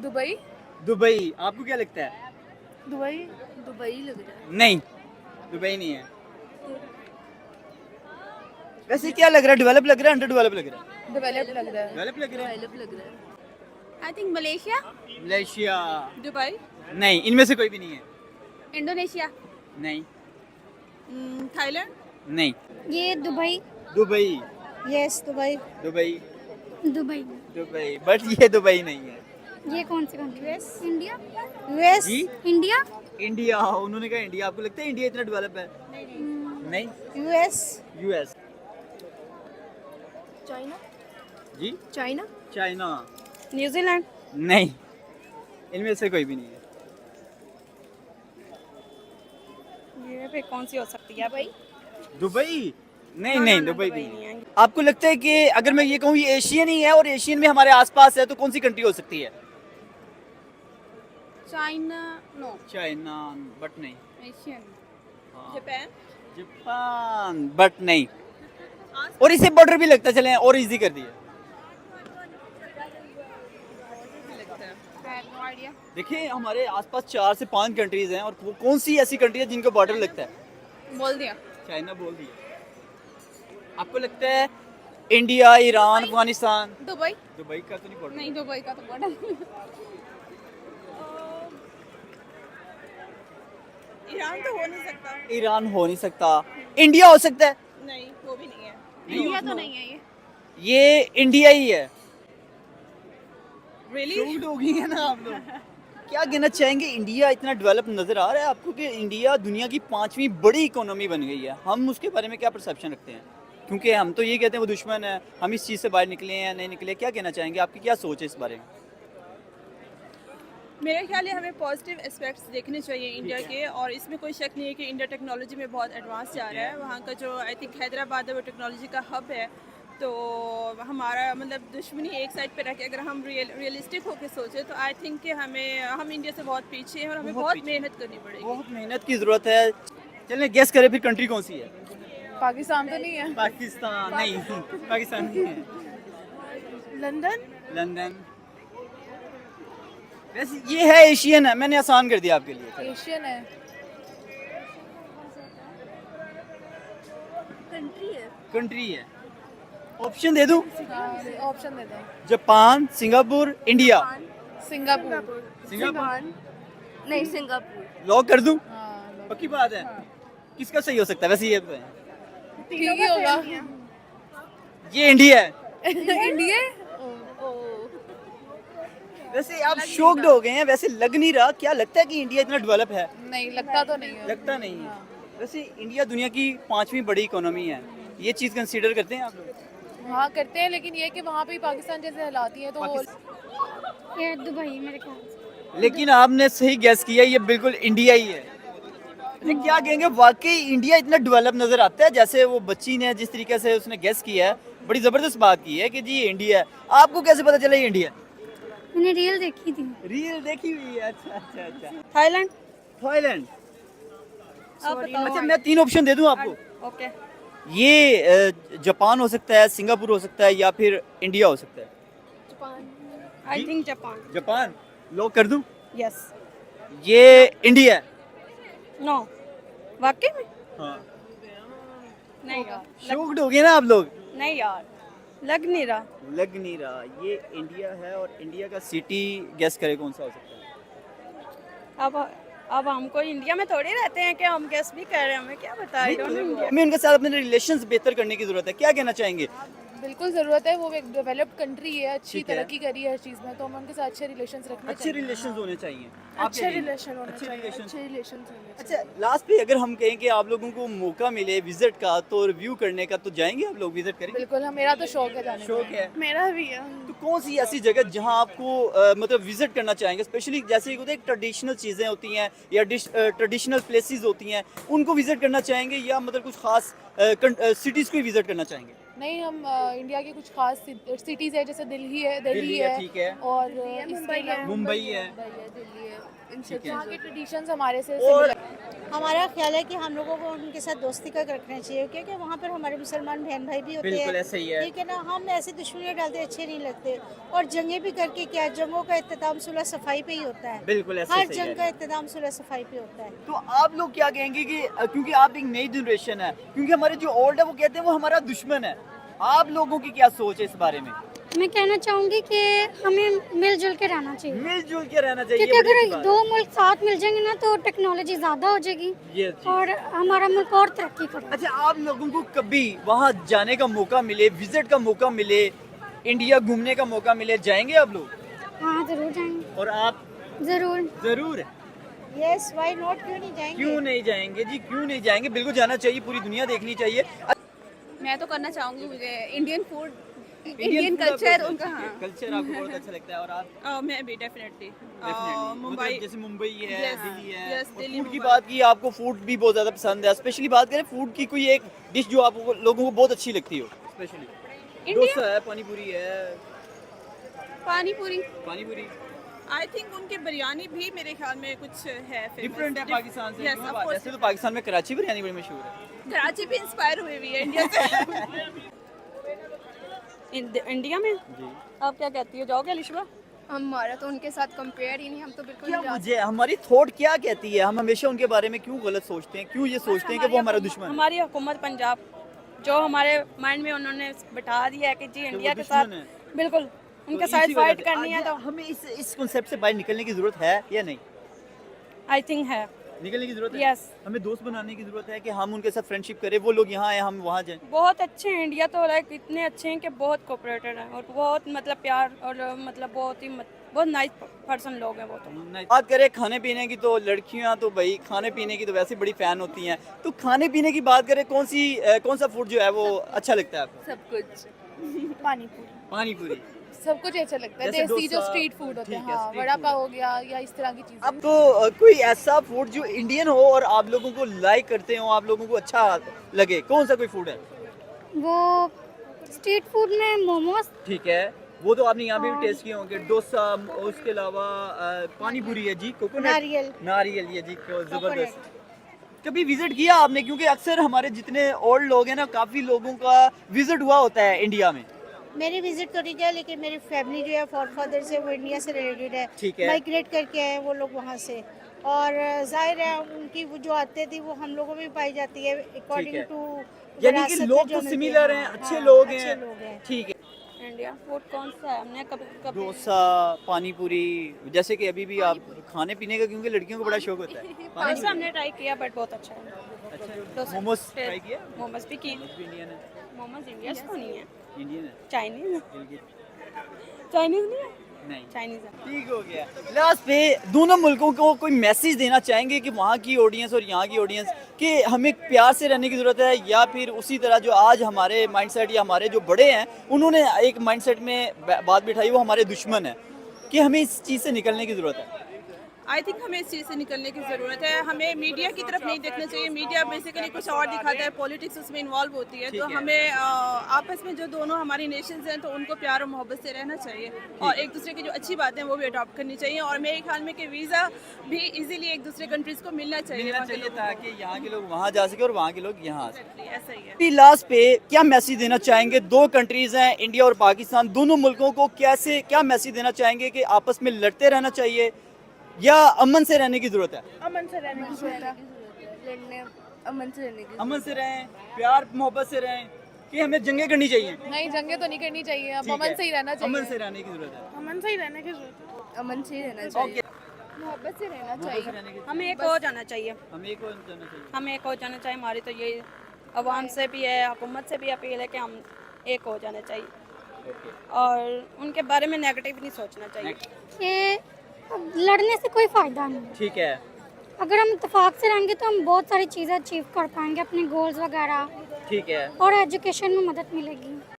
Dubai. Dubai, आपको क्या लगता है? दुबई दुबई लग रहा है। नहीं, दुबई नहीं है। वैसे क्या लग रहा है, डेवलप लग रहा है, अंडर डेवलप लग रहा है? डेवलप लग रहा है। डेवलप लग रहा है। डेवलप लग रहा है। I think Malaysia, Malaysia Dubai, नहीं, इनमें से कोई भी नहीं है। इंडोनेशिया, नहीं थाईलैंड। नहीं। ये Dubai. Dubai, yes Dubai. Dubai, Dubai. Dubai, but ये दुबई नहीं है। ये कौन सी कंट्री? यूएस। इंडिया। यूएस। जी? इंडिया। इंडिया, उन्होंने कहा इंडिया। आपको लगता है इंडिया इतना डेवलप है? नहीं। यूएस। यूएस। चाइना। जी? चाइना। चाइना। न्यूजीलैंड। नहीं, इनमें से कोई भी नहीं है। ये पे कौन सी हो सकती है भाई? दुबई? नहीं नहीं, दुबई भी नहीं नहीं है। है। आपको लगता है कि अगर मैं ये कहूँ ये एशियन ही है और एशियन में हमारे आसपास है, तो कौन सी कंट्री हो सकती है? China, no. चाइना, बट नहीं। एशियन, हाँ। जापान। जापान, बट नहीं। और इसे बॉर्डर भी लगता है, चलें और इजी कर दिया। No idea. देखिए हमारे आसपास 4 से 5 कंट्रीज हैं, और वो कौन सी ऐसी कंट्री है जिनका बॉर्डर लगता है? बोल दिया। चाइना बोल दिया। आपको लगता है India, Iran, Afghanistan? Dubai. Dubai का तो नहीं बॉर्डर। नहीं, दुबई का तो बॉर्डर। ईरान तो हो नहीं सकता। ईरान हो नहीं सकता। इंडिया हो सकता है? नहीं, वो भी नहीं है। नहीं, इंडिया उसमें- तो नहीं है ये। ये इंडिया ही है। रियली? शॉक्ड हो गई है ना आप लोग? क्या कहना चाहेंगे, इंडिया इतना डेवलप नजर आ रहा है आपको कि इंडिया दुनिया की 5वीं बड़ी इकोनॉमी बन गई है? हम उसके बारे में क्या परसेप्शन रखते हैं? क्योंकि हम तो ये कहते हैं वो दुश्मन है, हम इस चीज़ से बाहर निकले हैं या नहीं निकले, क्या कहना चाहेंगे, आपकी क्या सोच है इस बारे में? मेरे ख्याल है हमें पॉजिटिव एस्पेक्ट्स देखने चाहिए इंडिया के, और इसमें कोई शक नहीं है कि इंडिया टेक्नोलॉजी में बहुत एडवांस जा रहा है। वहाँ का जो आई थिंक हैदराबाद है वो टेक्नोलॉजी का हब है। तो हमारा मतलब दुश्मनी एक साइड पे रख के अगर हम रियलिस्टिक होकर सोचे तो आई थिंक कि हम इंडिया से बहुत पीछे हैं और हमें बहुत पीछे। मेहनत करनी पड़ेगी। बहुत मेहनत की ज़रूरत है। चलें गेस करें फिर, कंट्री कौन सी है? पाकिस्तान तो नहीं है। पाकिस्तान नहीं, पाकिस्तान नहीं है। लंदन। लंदन। वैसे ये है एशियन है, मैंने आसान कर दिया आपके लिए। एशियन है। कंट्री है। कंट्री है। ऑप्शन दे दूं? ऑप्शन दे दो। Japan, Singapore, India. Singapore. Singapore नहीं, सिंगापुर। लॉक कर दूं? हाँ, पक्की बात है? किसका सही हो सकता है वैसे ये बताएं? ठीक ही होगा। ये इंडिया है। इंडिया। वैसे आप शॉक्ड हो गए हैं, वैसे लग नहीं रहा। क्या लगता है कि इंडिया इतना डेवलप है? नहीं लगता तो नहीं है। लगता नहीं है। वैसे इंडिया दुनिया की 5वीं बड़ी इकोनॉमी है, ये चीज़ कंसीडर करते हैं आप लोग? हाँ करते हैं, लेकिन ये कि वहाँ पे ही पाकिस्तान जैसे हालात ही है तो वो ये दुबई मेरे ख्याल से। लेकिन आपने सही गैस किया, ये बिल्कुल इंडिया ही है। अच्छा, क्या कहेंगे, वाकई इंडिया इतना डेवलप नजर आता है? जैसे वो बच्ची ने जिस तरीके से उसने गैस किया है, बड़ी जबरदस्त बात की है कि जी ये इंडिया है। आपको कैसे पता चला ये इंडिया? मैंने रील देखी थी। रील देखी हुई है। अच्छा अच्छा अच्छा। थाईलैंड। थाईलैंड। आप बताओ। अच्छा मैं 3 ऑप्शन दे दूं आपको? ओके। ये जापान हो सकता है, सिंगापुर हो सकता है, या फिर इंडिया हो सकता है। I think Japan. Japan lock कर दूं? यस। ये इंडिया है। नो। वाकई में? हाँ। नहीं यार। शॉक्ड हो गए ना आप लोग? नहीं यार, लग नहीं रहा। लग नहीं रहा। ये इंडिया है, और इंडिया का सिटी गेस करे कौन सा हो सकता है? अब हमको इंडिया में थोड़ी रहते हैं कि हम गेस भी कर रहे हैं, हमें क्या पता है। हमें उनके साथ अपने रिलेशंस बेहतर करने की जरूरत है। क्या कहना चाहेंगे? बिल्कुल ज़रूरत है। वो एक डेवलप्ड कंट्री है, अच्छी ठीक है। तरक्की करी है हर चीज़ में, तो हमें उनके साथ अच्छे रिलेशंस रखने अच्छे चाहिए। रिलेशंस होने चाहिए। अच्छे रिलेशन होने अच्छे चाहिए। relations। अच्छे रिलेशन होने अच्छा चाहिए। लास्ट पे अगर हम कहें कि आप लोगों को मौका मिले विजिट का, तो रिव्यू करने का, तो जाएंगे आप लोग, विजिट करेंगे? बिल्कुल। हम मेरा तो शौक है जाने का। शौक है। मेरा भी है। तो कौन सी ऐसी जगह जहां आपको मतलब विजिट करना चाहेंगे, स्पेशली जैसे होता है ट्रेडिशनल चीज़ें होती हैं या ट्रेडिशनल प्लेसेस होती हैं, उनको विजिट करना चाहेंगे, या मतलब कुछ खास सिटीज़ को ही विजिट करना चाहेंगे? नहीं, हम इंडिया की कुछ खास सिटीज़ है, जैसे दिल्ली है, ठीक है। और मुंबई है। दिल्ली है, इन सब ठीक है। वहाँ के ट्रेडिशंस हमारे से और similar हमारा ख्याल है कि हम लोगों को उनके साथ दोस्ती का रखना चाहिए, क्योंकि वहाँ पर हमारे मुसलमान बहन भाई भी होते हैं। बिल्कुल ऐसे ही है। ठीक है ना, हम ऐसे दुश्मनी डालते अच्छे नहीं लगते। और जंगें भी करके क्या, जंगों का इख्तिताम सुलह सफाई पे ही होता है। बिल्कुल ऐसे हर सही जंग है। का इख्तिताम सुलह सफाई पे होता है। तो आप लोग क्या कहेंगे कि क्योंकि आप एक नई जनरेशन है, क्योंकि हमारे जो ओल्ड है वो कहते हैं वो हमारा दुश्मन है, आप लोगों की क्या सोच है इस बारे में? मैं कहना चाहूँगी कि हमें मिलजुल के रहना चाहिए, मिलजुल के रहना चाहिए। क्योंकि बड़ी अच्छी अगर बात दो मुल्क साथ मिल जाएंगे ना तो टेक्नोलॉजी ज़्यादा हो जाएगी है। ये चीज़। और हमारा मुल्क और तरक्की करेगा। अच्छा, आप लोगों को कभी वहाँ जाने का मौका मिले, विजिट का मौका मिले, इंडिया घूमने का मौका मिले, जाएंगे आप लोग? हाँ ज़रूर जाएंगे, और आप? ज़रूर। जरूर। यस, व्हाई नॉट, क्यों नहीं जाएंगे? क्यों नहीं जाएंगे जी, क्यों नहीं जाएंगे? बिल्कुल जाना चाहिए, पूरी दुनिया देखनी चाहिए। मैं तो करना चाहूँगी, मुझे इंडियन फूड, इंडियन कल्चर उनका, हाँ कल्चर आपको बहुत अच्छा लगता है। और आप? मैं भी डेफिनेटली Definitely। मुंबई, मतलब जैसे मुंबई है, Yes, दिल्ली है, yes, और दिल्ली, फूड की मुंबई। बात की, आपको फूड भी बहुत ज़्यादा पसंद है। स्पेशली बात करें फूड की, कोई एक डिश जो आप लोगों को बहुत अच्छी लगती हो? स्पेशली इंडिया, डोसा है, पानी पूरी है। पानी पूरी। पानी पूरी आई थिंक उनकी बिरयानी भी मेरे ख्याल में कुछ है डिफरेंट है पाकिस्तान से। Yes, क्यों of बात? course। ऐसे तो पाकिस्तान में कराची बिरयानी बड़ी मशहूर है। कराची भी इंस्पायर हुई हुई है इंडिया से। इंडिया में जी। आप क्या कहती हो, जाओगे अलिशबा? हमारा तो उनके साथ कंपेयर ही नहीं, हम तो बिल्कुल क्या नहीं जा वजह, हमारी थॉट क्या कहती है? हम हमेशा उनके बारे में क्यों गलत सोचते हैं? क्यों ये सोचते हैं कि वो हमारा दुश्मन है? हमारी हुकूमत पंजाब जो हमारे माइंड में उन्होंने बिठा दिया है कि जी इंडिया के साथ दुश्मन है। बिल्कुल तो उनके इसी साथ वजह फाइट से करनी है, आज तो हमें इस कॉन्सेप्ट से बाहर निकलने की जरूरत है या नहीं? आई थिंक है। निकलने की जरूरत है। Yes। हमें दोस्त बनाने की जरूरत है कि हम उनके साथ फ्रेंडशिप करें, वो लोग यहाँ आए, हम वहाँ जाएं। बहुत अच्छे हैं, इंडिया तो लाइक इतने अच्छे हैं कि बहुत कोऑपरेटेड हैं और बहुत मतलब प्यार और मतलब बहुत नाइस पर्सन लोग हैं वो तो। बात करें खाने पीने की, तो लड़कियाँ तो भाई खाने पीने की तो वैसे बड़ी फैन होती हैं। तो खाने पीने की बात करें, कौन सा फूड जो है वो अच्छा लगता है आपको? सब कुछ, पानी पूरी। पानी पूरी। सब कुछ अच्छा लगता है। जैसे देसी जो डोसा, स्ट्रीट फूड होते हैं, ठीक है, हाँ, street वड़ा food पाव है। हो गया या इस तरह की चीजें। अब तो कोई ऐसा फूड जो इंडियन हो और आप लोगों को लाइक करते हो, आप लोगों को अच्छा लगे, कौन सा कोई फूड है? वो स्ट्रीट फूड में मोमोज, ठीक है, वो तो आपने यहाँ पे भी टेस्ट किए होंगे। डोसा, और उसके अलावा पानी पूरी है जी, कोकोनट नारियल ये जी, जबरदस्त। कभी विजिट किया आपने? क्योंकि अक्सर हमारे जितने ओल्ड लोग हैं ना, काफी लोगों का विजिट हुआ होता है इंडिया में। मेरी विजिट तो नहीं किया, लेकिन मेरी फैमिली जो है फॉर फादर से वो इंडिया से रिलेटेड है। ठीक है। माइग्रेट करके आए वो लोग वहाँ से, और जाहिर है उनकी वो जो आते थी वो हम लोगों में भी पाई जाती है अकॉर्डिंग टू, यानी कि लोग तो सिमिलर हैं, अच्छे लोग हैं। ठीक है। इंडिया फूड कौन सा है? हमने कभी डोसा, पानी पूरी, जैसे कि अभी भी आप खाने पीने का, क्योंकि लड़कियों को बड़ा शौक होता है। डोसा हमने ट्राई किया बट बहुत अच्छा है। अच्छा, मोमोज ट्राई किया? मोमोज भी किए। मोमोज भी इंडियन है। मोमोज इंडिया से तो नहीं है, इंडियन है। चाइनीज बिल्कुल। चाइनीज नहीं है, नहीं, चाइनीज है। ठीक हो गया। लास्ट पे दोनों मुल्कों को कोई मैसेज देना चाहेंगे कि वहाँ की ऑडियंस और यहाँ की ऑडियंस कि हमें प्यार से रहने की ज़रूरत है, या फिर उसी तरह जो आज हमारे माइंडसेट या हमारे जो बड़े हैं उन्होंने एक माइंडसेट में बात बिठाई, वो हमारे दुश्मन है, कि हमें इस चीज़ से निकलने की ज़रूरत है? आई थिंक हमें इस चीज़ से निकलने की ज़रूरत है। हमें मीडिया की तरफ नहीं देखना चाहिए। मीडिया बेसिकली कुछ और दिखाता है, पॉलिटिक्स उसमें इन्वॉल्व होती है। ठीक तो है। हमें आपस में जो दोनों हमारी नेशंस हैं तो उनको प्यार और मोहब्बत से रहना चाहिए, और एक दूसरे की जो अच्छी बातें हैं वो भी अडॉप्ट करनी चाहिए। और मेरे ख्याल में कि वीज़ा भी इजीली एक दूसरे कंट्रीज़ को मिलना चाहिए वहाँ के लोगों को। ताकि यहाँ के लोग वहाँ जा सके और वहाँ के लोग यहाँ आ सके। ऐसा ही है। लास्ट पे क्या मैसेज देना चाहेंगे? दो कंट्रीज हैं, इंडिया और पाकिस्तान, दोनों मुल्कों को क्या मैसेज देना चाहेंगे कि आपस में लड़ते रहना चाहिए या अमन से रहने की जरूरत है? अमन से रहने की जरूरत है, लड़ने अमन से रहने की। अमन से रहें, प्यार मोहब्बत से रहें, कि हमें जंगें करनी चाहिए? नहीं, जंगे तो नहीं करनी चाहिए, अब ठीक है। अमन से ही रहना चाहिए। अमन से रहने की जरूरत है। अमन से ही रहने की जरूरत है, अमन से ही रहना चाहिए, मोहब्बत से रहना मोहब्बत से चाहिए। रहने की हमें एक हो जाना चाहिए, हमें एक और जाना चाहिए। हमें एक हो जाना चाहिए। हमारी तो ये अवाम से भी है, हुकूमत से भी अपील है कि हम एक हो जाना चाहिए और उनके बारे में नेगेटिव नहीं सोचना चाहिए। कि लड़ने से कोई फ़ायदा नहीं है। ठीक है, अगर हम इत्तेफाक से रहेंगे तो हम बहुत सारी चीज़ें अचीव कर पाएंगे, अपने गोल्स वगैरह, ठीक है। और एजुकेशन में मदद मिलेगी।